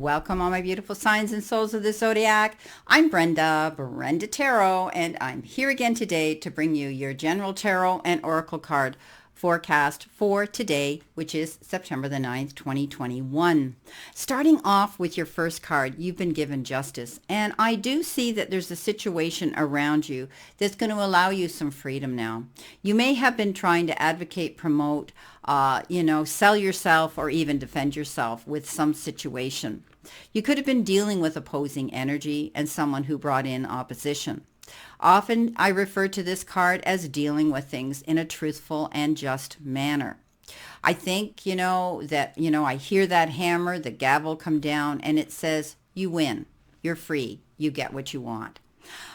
Welcome, all my beautiful signs and souls of the zodiac. I'm Brenda Tarot, and I'm here again today to bring you your general tarot and oracle card forecast for today, which is September the 9th, 2021. Starting off with your first card, you've been given justice. And I do see that there's a situation around you that's going to allow you some freedom now. You may have been trying to advocate, promote, sell yourself or even defend yourself with some situation. You could have been dealing with opposing energy and someone who brought in opposition. Often I refer to this card as dealing with things in a truthful and just manner. I think, I hear that hammer, the gavel come down, and it says, you win, you're free, you get what you want.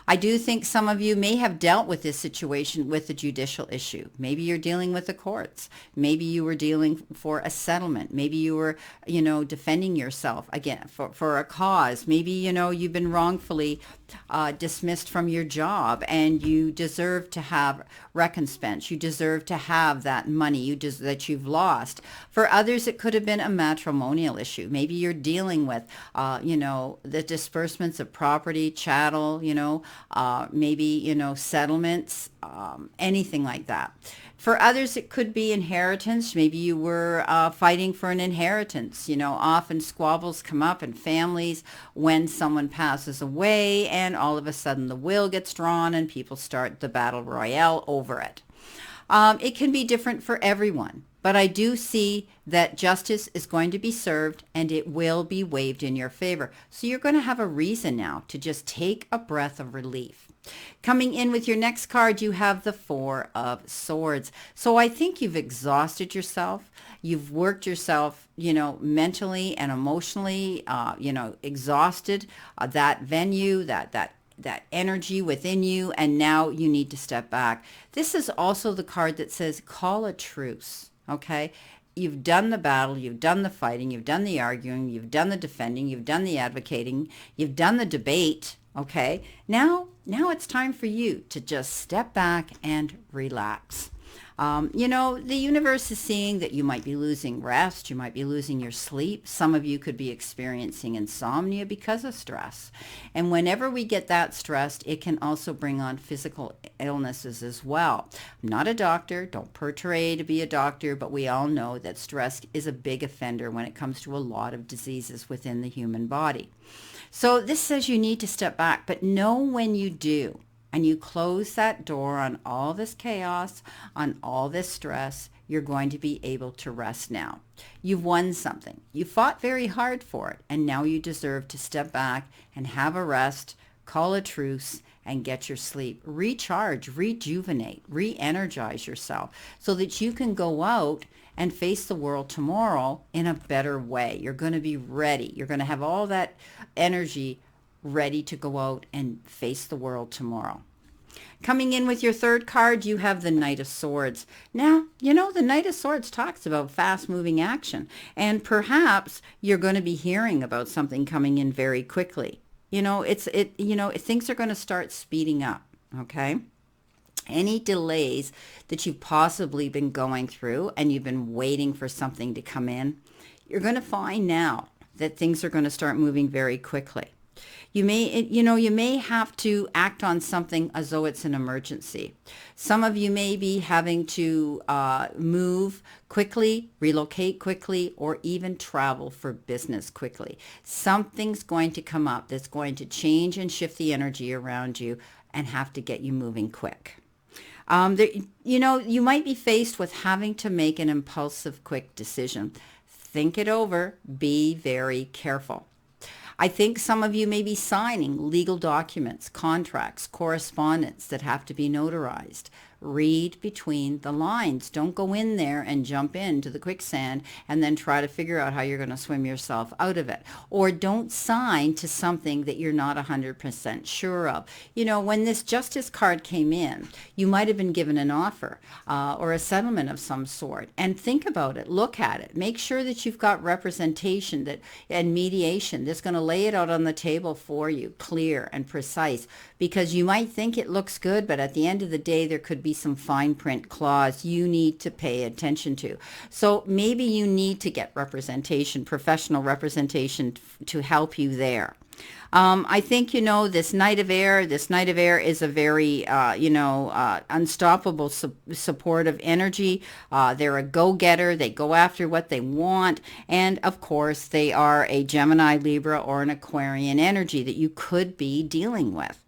I do think some of you may have dealt with this situation with a judicial issue. Maybe you're dealing with the courts. Maybe you were dealing for a settlement. Maybe you were, defending yourself again for a cause. Maybe, you've been wrongfully dismissed from your job and you deserve to have recompense. You deserve to have that money that you've lost. For others, it could have been a matrimonial issue. Maybe you're dealing with, the disbursements of property, chattel, maybe, settlements, anything like that. For others, it could be inheritance. Maybe you were fighting for an inheritance. Often squabbles come up in families when someone passes away and all of a sudden the will gets drawn and people start the battle royale over it. It can be different for everyone. But I do see that justice is going to be served and it will be waived in your favor. So you're going to have a reason now to just take a breath of relief. Coming in with your next card, you have the Four of Swords. So I think you've exhausted yourself. You've worked yourself, mentally and emotionally, exhausted that venue, that energy within you, and now you need to step back. This is also the card that says call a truce. Okay, you've done the battle, you've done the fighting, you've done the arguing, you've done the defending, you've done the advocating, you've done the debate. Okay, now it's time for you to just step back and relax. The universe is seeing that you might be losing rest, you might be losing your sleep. Some of you could be experiencing insomnia because of stress. And whenever we get that stressed, it can also bring on physical illnesses as well. I'm not a doctor, don't portray to be a doctor, but we all know that stress is a big offender when it comes to a lot of diseases within the human body. So this says you need to step back, but know when you do. And you close that door on all this chaos, on all this stress, you're going to be able to rest now. You've won something. You fought very hard for it, and now you deserve to step back and have a rest, call a truce, and get your sleep. Recharge, rejuvenate, re-energize yourself so that you can go out and face the world tomorrow in a better way. You're going to be ready. You're going to have all that energy ready to go out and face the world tomorrow. Coming in with your third card, you have the Knight of Swords. Now, the Knight of Swords talks about fast-moving action, and perhaps you're going to be hearing about something coming in very quickly. Things are going to start speeding up, okay? Any delays that you've possibly been going through and you've been waiting for something to come in, you're going to find now that things are going to start moving very quickly. You may have to act on something as though it's an emergency. Some of you may be having to move quickly, relocate quickly, or even travel for business quickly. Something's going to come up that's going to change and shift the energy around you and have to get you moving quick. You might be faced with having to make an impulsive, quick decision. Think it over. Be very careful. I think some of you may be signing legal documents, contracts, correspondence that have to be notarized. Read between the lines. Don't go in there and jump into the quicksand and then try to figure out how you're going to swim yourself out of it. Or don't sign to something that you're not 100% sure of. When this justice card came in, you might have been given an offer or a settlement of some sort. And think about it. Look at it. Make sure that you've got representation and mediation that's going to lay it out on the table for you, clear and precise. Because you might think it looks good, but at the end of the day, there could be be some fine print clause you need to pay attention to. So maybe you need to get representation, professional representation to help you there. I think, this Knight of Air is a very, unstoppable, supportive energy. They're a go-getter. They go after what they want. And of course, they are a Gemini, Libra, or an Aquarian energy that you could be dealing with.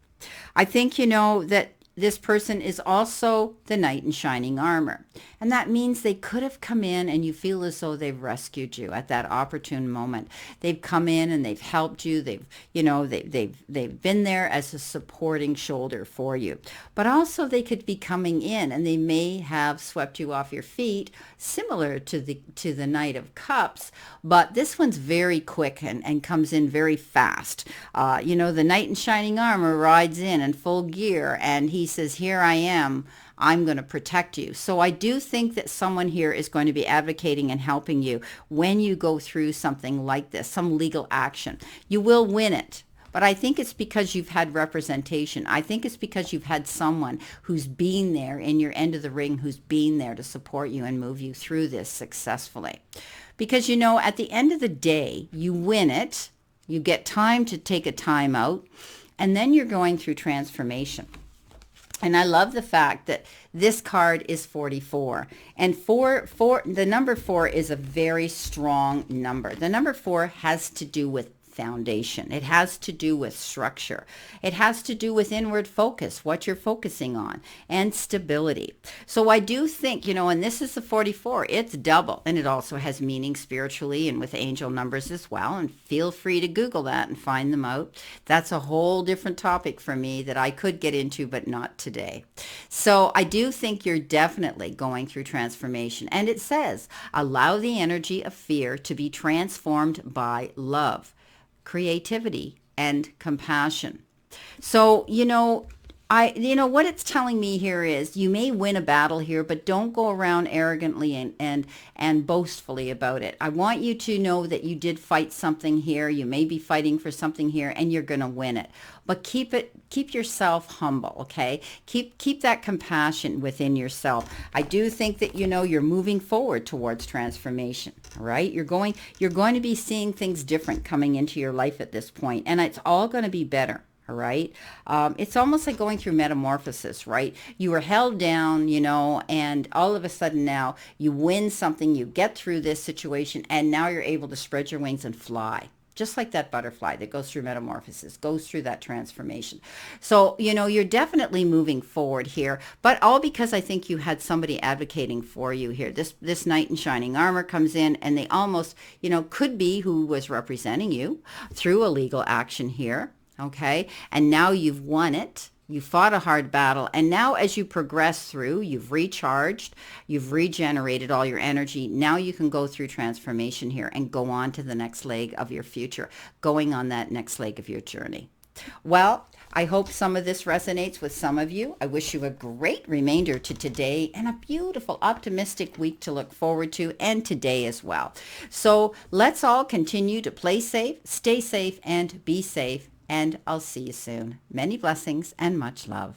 I think, that this person is also the knight in shining armor. And that means they could have come in and you feel as though they've rescued you at that opportune moment. They've come in and they've helped you. They've been there as a supporting shoulder for you. But also they could be coming in and they may have swept you off your feet, similar to the Knight of Cups. But this one's very quick and comes in very fast. The knight in shining armor rides in full gear, and he says, here I am. I'm going to protect you. So I do think that someone here is going to be advocating and helping you when you go through something like this, some legal action. You will win it. But I think it's because you've had representation. I think it's because you've had someone who's been there in your end of the ring, who's been there to support you and move you through this successfully. Because, at the end of the day, you win it. You get time to take a time out. And then you're going through transformation. And I love the fact that this card is 44. And the number 4 is a very strong number. The number 4 has to do with foundation. It has to do with structure. It has to do with inward focus, what you're focusing on, and stability. So I do think, and this is the 44, it's double. And it also has meaning spiritually and with angel numbers as well. And feel free to Google that and find them out. That's a whole different topic for me that I could get into, but not today. So I do think you're definitely going through transformation. And it says, allow the energy of fear to be transformed by love, creativity, and compassion. So, what it's telling me here is you may win a battle here, but don't go around arrogantly and boastfully about it. I want you to know that you did fight something here. You may be fighting for something here, and you're going to win it. But keep yourself humble, okay? Keep that compassion within yourself. I do think that you're moving forward towards transformation, all right? You're going to be seeing things different coming into your life at this point, and it's all going to be better. All right. It's almost like going through metamorphosis, right? You were held down, and all of a sudden now you win something, you get through this situation, and now you're able to spread your wings and fly. Just like that butterfly that goes through metamorphosis, goes through that transformation. So, you're definitely moving forward here, but all because I think you had somebody advocating for you here. This knight in shining armor comes in, and they almost, could be who was representing you through a legal action here. Okay. And now you've won it. You fought a hard battle. And now as you progress through, you've recharged, you've regenerated all your energy. Now you can go through transformation here and go on to the next leg of your future, going on that next leg of your journey. Well, I hope some of this resonates with some of you. I wish you a great remainder to today and a beautiful, optimistic week to look forward to, and today as well. So let's all continue to play safe, stay safe, and be safe. And I'll see you soon. Many blessings and much love.